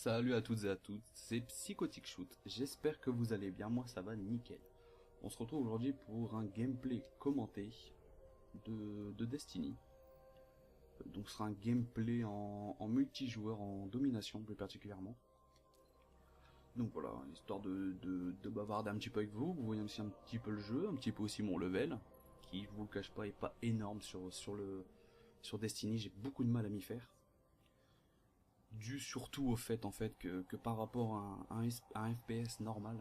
Salut à toutes et à tous, c'est Psychotic Shoot, j'espère que vous allez bien, moi ça va nickel. On se retrouve aujourd'hui pour un gameplay commenté de Destiny. Donc ce sera un gameplay en multijoueur, en domination plus particulièrement. Donc voilà, histoire de bavarder un petit peu avec vous, vous voyez aussi un petit peu le jeu, un petit peu aussi mon level, qui je vous le cache pas est pas énorme sur Destiny, j'ai beaucoup de mal à m'y faire. Dû surtout au fait que par rapport à un FPS normal,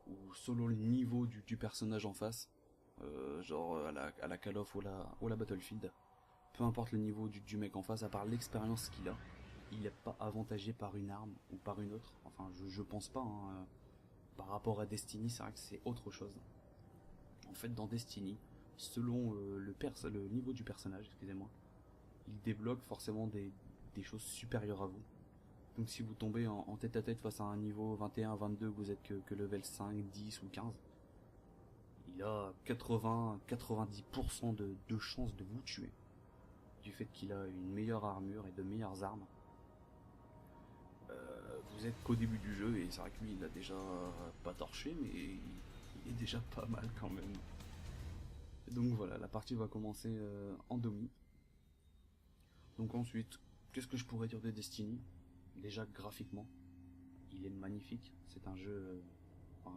ou selon le niveau du personnage en face, genre à la Call of ou la Battlefield, peu importe le niveau du mec en face, à part l'expérience qu'il a, il n'est pas avantagé par une arme ou par une autre. Enfin, je pense pas. Hein, par rapport à Destiny, c'est vrai que c'est autre chose. En fait, dans Destiny, selon le niveau du personnage, excusez-moi, il débloque forcément des choses supérieures à vous. Donc si vous tombez en tête à tête face à un niveau 21, 22, vous êtes que level 5, 10 ou 15, il a 80-90% de chances de vous tuer. Du fait qu'il a une meilleure armure et de meilleures armes. Vous êtes qu'au début du jeu et c'est vrai que lui il a déjà pas torché mais il est déjà pas mal quand même. Donc voilà, la partie va commencer en domi. Donc ensuite, qu'est-ce que je pourrais dire de Destiny? Déjà graphiquement, il est magnifique. C'est un jeu, enfin,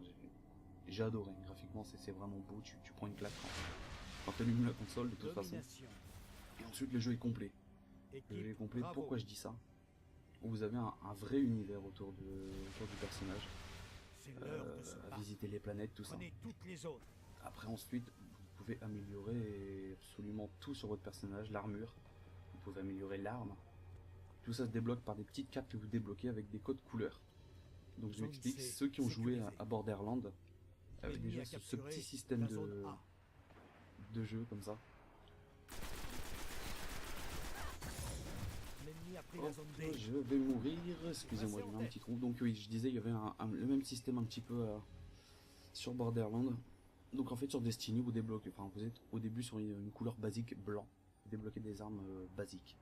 j'ai adoré. Graphiquement, c'est vraiment beau. Tu prends une claque quand tu allumes la console de toute façon. Et ensuite, le jeu est complet. Le jeu est complet. Pourquoi je dis ça? Vous avez un vrai univers autour du personnage. À visiter les planètes, tout ça. Après, ensuite, vous pouvez améliorer absolument tout sur votre personnage, l'armure. Vous pouvez améliorer l'arme. Tout ça se débloque par des petites cartes que vous débloquez avec des codes couleurs. Donc je m'explique, ceux qui ont joué à Borderlands avaient déjà ce petit système de jeu comme ça. Hop, je vais mourir, excusez-moi, j'ai eu un petit trou. Donc oui, je disais, il y avait le même système un petit peu sur Borderlands. Donc en fait sur Destiny, vous débloquez, enfin vous êtes au début sur une couleur basique blanc. Vous débloquez des armes basiques.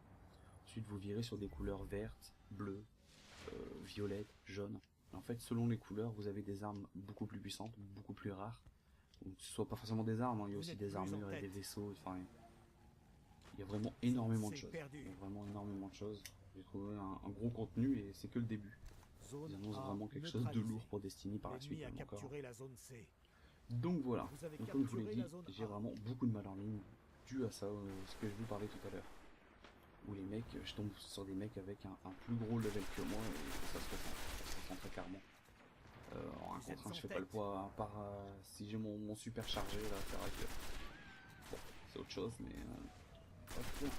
Ensuite vous virez sur des couleurs vertes, bleues, violettes, jaunes. En fait, selon les couleurs, vous avez des armes beaucoup plus puissantes, beaucoup plus rares. Donc, ce soit pas forcément des armes, hein, il y a aussi des armures et des vaisseaux. Enfin, il y a vraiment énormément de choses. Il y a vraiment énormément de choses. J'ai trouvé un gros contenu et c'est que le début. Ils annoncent vraiment quelque chose de lourd pour Destiny par la suite. Même encore. Donc voilà. Donc, comme je vous l'ai dit, j'ai vraiment beaucoup de mal en ligne dû à ça, ce que je vous parlais tout à l'heure. Où les mecs, je tombe sur des mecs avec un plus gros level que moi et ça se ressent très clairement. En 1 contre 1 je fais pas le poids, à part si j'ai mon super chargé là, c'est vrai que bon, c'est autre chose mais hop.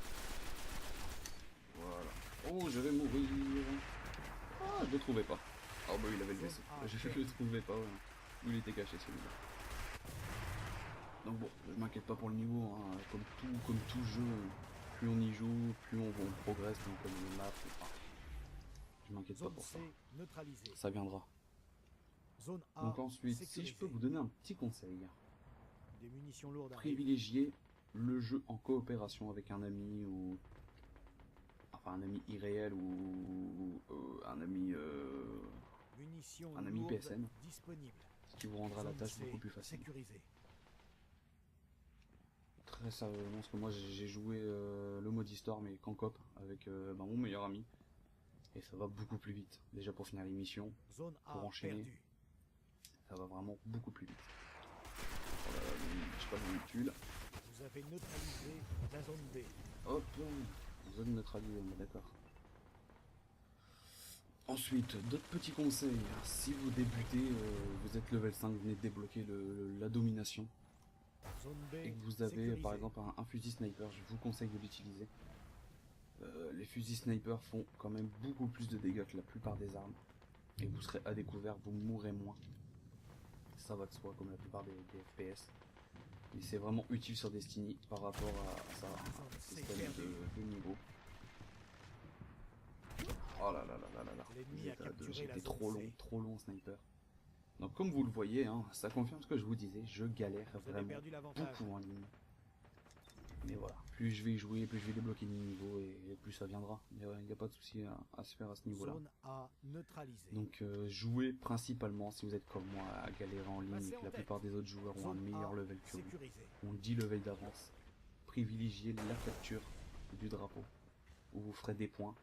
Voilà. Oh, je vais mourir. Ah, je le trouvais pas. Ah bah il avait le vaisseau. Je le trouvais pas, ouais. Où il était caché celui-là. Donc bon, je m'inquiète pas pour le niveau, hein. Comme tout jeu, plus on y joue, plus on progresse, plus on connaît les maps, enfin, je m'inquiète pas pour ça. Ça viendra. Donc ensuite, si je peux vous donner un petit conseil, privilégiez le jeu en coopération avec un ami ou enfin un ami irréel ou un ami PSN, ce qui vous rendra la tâche beaucoup plus facile. Très sérieusement, parce que moi j'ai joué le mode histoire mais qu'en coop avec mon meilleur ami et ça va beaucoup plus vite. Déjà pour finir les missions, pour enchaîner, ça va vraiment beaucoup plus vite. Je sais pas de véhicule. Vous avez neutralisé la zone B. Hop, zone neutralisée, on est d'accord. Ensuite, d'autres petits conseils. Si vous débutez, vous êtes level 5, vous venez de débloquer la domination. Et que vous avez par exemple un fusil sniper, je vous conseille de l'utiliser. Les fusils sniper font quand même beaucoup plus de dégâts que la plupart des armes. Et vous serez à découvert, vous mourrez moins. Ça va de soi comme la plupart des FPS. Mais c'est vraiment utile sur Destiny par rapport à ça, un système de niveau. Oh là là là là là là. J'étais trop long sniper. Donc comme vous le voyez, hein, ça confirme ce que je vous disais, je galère vraiment beaucoup en ligne. Mais voilà, plus je vais y jouer, plus je vais débloquer des niveaux et plus ça viendra. Il n'y a pas de souci à se faire à ce niveau-là. Zone A neutralisée. Donc jouez principalement, si vous êtes comme moi, à galérer en ligne et que la plupart des autres joueurs ont un meilleur level que vous, ont 10 levels d'avance, privilégiez la capture du drapeau, où vous ferez des points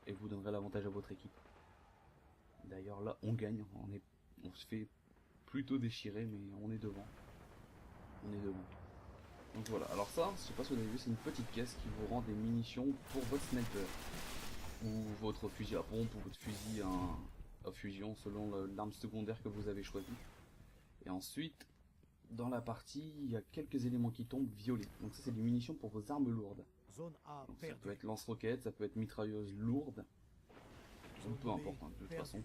et vous donnerez l'avantage à votre équipe. D'ailleurs là on gagne, on se fait plutôt déchirer mais on est devant. On est devant. Donc voilà, alors ça, je sais pas si vous avez vu, c'est une petite pièce qui vous rend des munitions pour votre sniper. Ou votre fusil à pompe, ou votre fusil à fusion selon l'arme secondaire que vous avez choisi. Et ensuite, dans la partie, il y a quelques éléments qui tombent violets. Donc ça c'est des munitions pour vos armes lourdes. Zone A Donc, ça peut être lance-roquette, ça peut être mitrailleuse lourde. Donc, peu importe hein, de toute façon.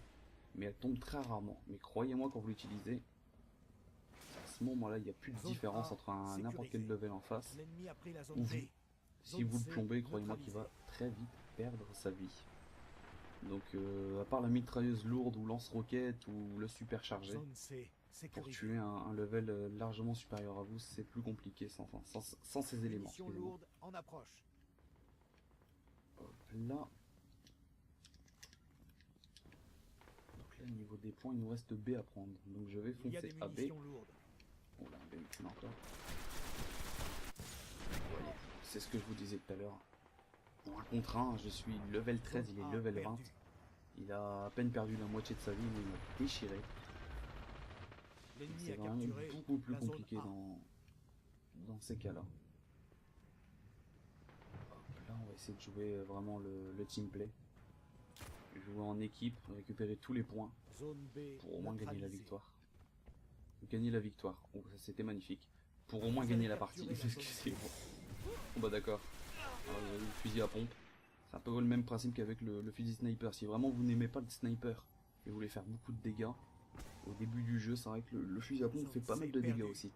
Mais elles tombent très rarement. Mais croyez-moi quand vous l'utilisez, à ce moment-là il n'y a plus de différence entre n'importe quel level en face ou vous. Si vous le plombez, croyez-moi qu'il va très vite perdre sa vie. Donc à part la mitrailleuse lourde ou lance-roquette ou le superchargé, pour tuer un level largement supérieur à vous, c'est plus compliqué sans ces éléments. Lourde en approche. Hop là. Donc là, au niveau des points, il nous reste B à prendre. Donc je vais foncer à B. Oh là, un véhicule encore. Vous voyez, c'est ce que je vous disais tout à l'heure. En 1 contre 1, je suis level 13, il est level 20. Il a à peine perdu la moitié de sa vie, mais il m'a déchiré. C'est vraiment beaucoup plus compliqué dans ces cas-là. Là, on va essayer de jouer vraiment le team play. Jouer en équipe, récupérer tous les points pour au moins gagner la victoire. Gagner la victoire, oh, ça c'était magnifique. Pour au moins gagner la partie, excusez-moi. Bon bah d'accord. Le fusil à pompe, c'est un peu le même principe qu'avec le fusil sniper. Si vraiment vous n'aimez pas le sniper et vous voulez faire beaucoup de dégâts, au début du jeu, c'est vrai que le fusil à pompe fait pas mal de dégâts aussi.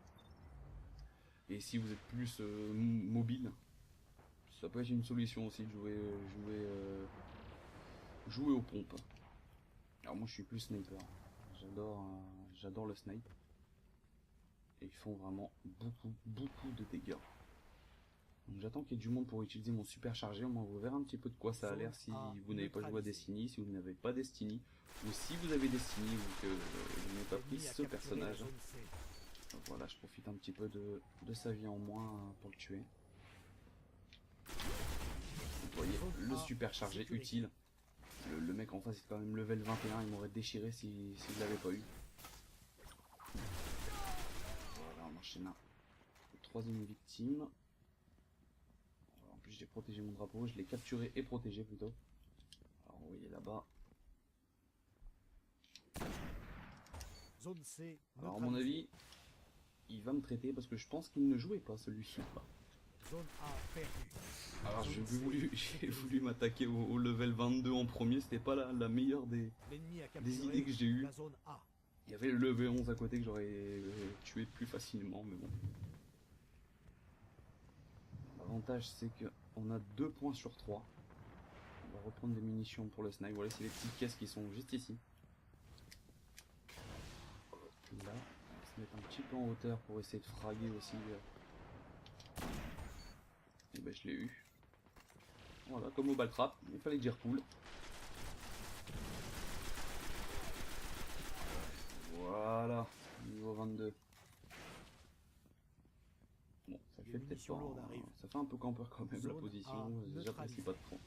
Et si vous êtes plus mobile, ça peut être une solution aussi de jouer aux pompes. Alors moi je suis plus sniper, j'adore le snipe. Et ils font vraiment beaucoup de dégâts. Donc j'attends qu'il y ait du monde pour utiliser mon super chargé, au moins vous verrez un petit peu de quoi ça a l'air si vous n'avez pas joué à Destiny, si vous n'avez pas Destiny, ou si vous avez Destiny ou que vous n'avez pas pris ce personnage. Donc voilà, je profite un petit peu de sa vie en moins pour le tuer. Vous voyez, le super chargé utile. Le mec en face est quand même level 21, il m'aurait déchiré s'il ne l'avait pas eu. Voilà, on enchaîne un troisième victime. En plus j'ai protégé mon drapeau, je l'ai capturé et protégé plutôt. Alors vous voyez là-bas. Zone C. Alors à mon avis, il va me traiter parce que je pense qu'il ne jouait pas celui-ci. Zone A perdue. Alors j'ai voulu m'attaquer au level 22 en premier, c'était pas la meilleure des idées que j'ai eues. Il y avait le level 11 à côté que j'aurais tué plus facilement, mais bon. L'avantage c'est qu'on a 2 points sur 3. On va reprendre des munitions pour le snipe. Voilà, c'est les petites caisses qui sont juste ici. Là, on va se mettre un petit peu en hauteur pour essayer de fraguer aussi. Et ben je l'ai eu. Voilà, comme au ball-trap, il fallait dire cool. Voilà, niveau 22. Bon, ça fait peut-être pas. Ça fait un peu campeur quand même la position, j'apprécie pas trop.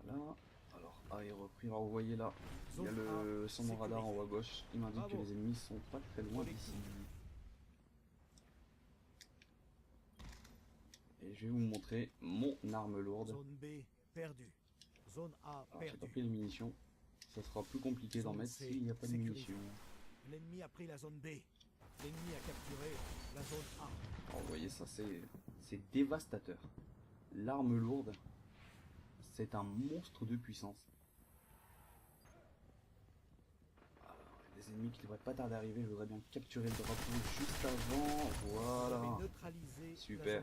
Voilà. Alors A est repris. Alors vous voyez là, il y a le sur mon radar en haut à gauche, il m'indique que les ennemis sont pas très loin d'ici. Et je vais vous montrer mon arme lourde. Zone B perdue. Zone A perdue. J'ai pas pris les munitions. Ça sera plus compliqué d'en mettre s'il n'y a pas de munitions. L'ennemi a pris la zone B. L'ennemi a capturé la zone A. Alors vous voyez ça, c'est dévastateur. L'arme lourde, c'est un monstre de puissance. Alors, des ennemis qui devraient pas tarder à arriver, je voudrais bien capturer le drapeau juste avant. Voilà. Super.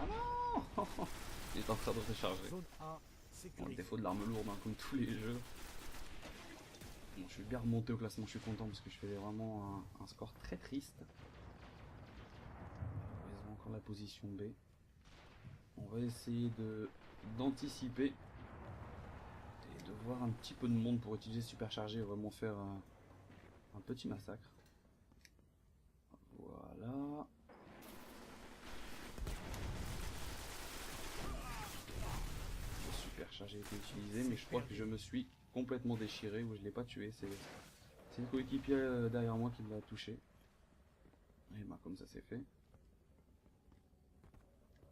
Ah non. Il est en train de recharger. Bon, le défaut de l'arme lourde, hein, comme tous les jeux. Bon, je suis bien remonté au classement, je suis content parce que je fais vraiment un score très triste. Ils ont encore la position B. On va essayer d'anticiper et de voir un petit peu de monde pour utiliser superchargé et vraiment faire un petit massacre. Voilà. Le superchargé a été utilisé, mais je crois que je me suis complètement déchiré ou je l'ai pas tué. C'est le coéquipier derrière moi qui l'a touché. Et bah comme ça c'est fait.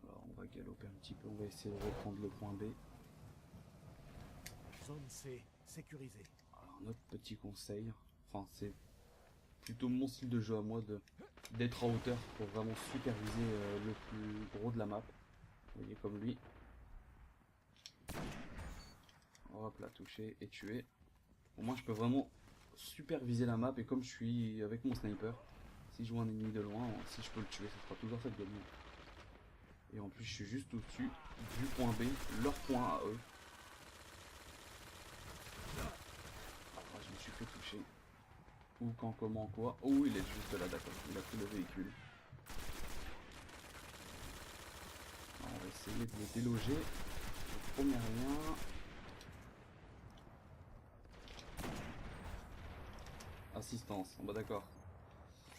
Alors on va galoper un petit peu, on va essayer de reprendre le point B. Zone C, sécurisée. Alors notre petit conseil, enfin c'est plutôt mon style de jeu à moi d'être en hauteur pour vraiment superviser le plus gros de la map. Vous voyez comme lui. Hop là, touché et tué. Au moins je peux vraiment superviser la map et comme je suis avec mon sniper, si je vois un ennemi de loin, si je peux le tuer, ça fera toujours cette gagnante. Et en plus je suis juste au-dessus du point B, leur point à eux. Ah, je me suis fait toucher. Ou quand, comment, quoi. Oh, il est juste là, d'accord. Il a pris le véhicule. Alors, on va essayer de le déloger. Je promets rien. Assistance, bah d'accord.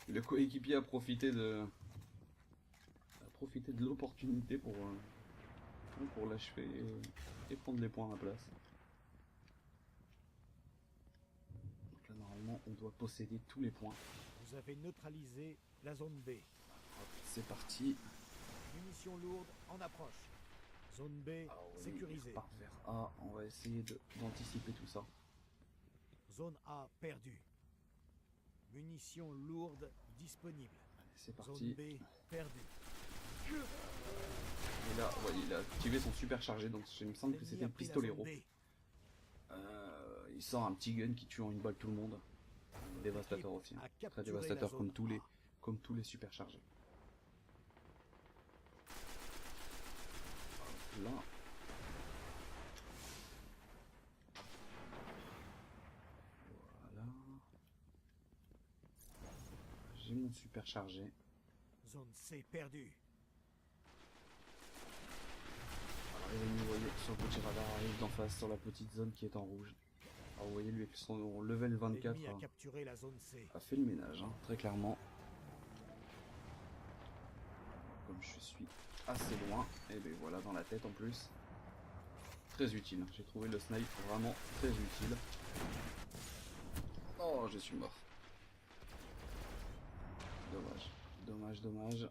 Le coéquipier a profité de l'opportunité pour l'achever et prendre les points à la place. Donc là normalement on doit posséder tous les points. Vous avez neutralisé la zone B. C'est parti. Munitions lourdes en approche. Zone B sécurisée. On part vers A, on va essayer d'anticiper tout ça. Zone A perdue. Munitions lourdes disponibles. Allez, c'est Zone parti. B perdue. Et là, ouais, il a activé son superchargé, donc il me semble que c'était le pistolero. Il sort un petit gun qui tue en une balle tout le monde. Dévastateur aussi. Hein. Très dévastateur comme tous les superchargés. Là. Voilà. J'ai mon superchargé. Zone C perdue. Alors les ennemis, vous voyez, sur le petit radar arrive d'en face sur la petite zone qui est en rouge. Alors vous voyez lui avec son level 24 a capturé la zone C. a fait le ménage, hein, très clairement. Comme je suis assez loin, et bien voilà dans la tête en plus. Très utile, j'ai trouvé le snipe vraiment très utile. Oh, je suis mort. Dommage, dommage, dommage.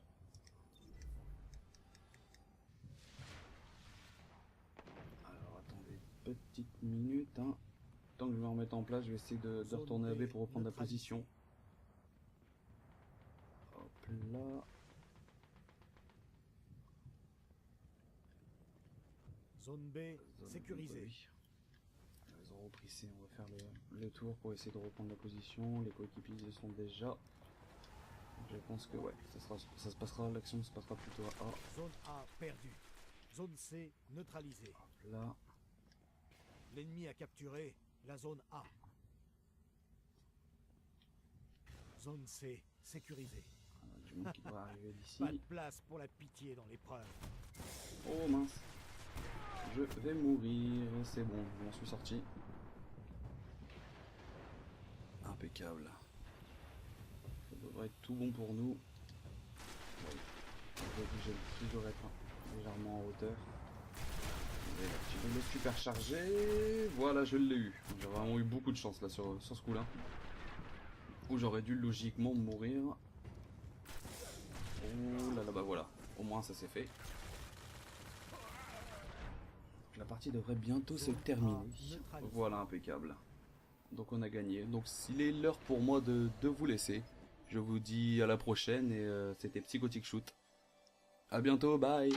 Alors attendez, petite minute. Hein. Tant que je vais en mettre en place, je vais essayer de retourner à B pour reprendre la position. Hop là. Zone B sécurisée. Oui. Ils ont repris C, on va faire le tour pour essayer de reprendre la position. Les coéquipiers y sont déjà. Je pense que ouais, ça se passera, l'action se passera plutôt à A. Zone A perdue. Zone C neutralisée. Hop là. L'ennemi a capturé la zone A. Zone C sécurisée. Du monde qui devrait arriver d'ici. Pas de place pour la pitié dans l'épreuve. Oh mince. Je vais mourir, c'est bon, je m'en suis sorti. Impeccable. Ça devrait être tout bon pour nous. Oui. Je vais toujours être légèrement en hauteur. Je vais activer le superchargé. Voilà, je l'ai eu. J'ai vraiment eu beaucoup de chance là sur ce coup là. Où j'aurais dû logiquement mourir. Oh là là, bah voilà. Au moins ça c'est fait. La partie devrait bientôt se terminer. Voilà, impeccable. Donc on a gagné. Donc s'il est l'heure pour moi de vous laisser, je vous dis à la prochaine et c'était Psychotic Shoot. A bientôt, bye.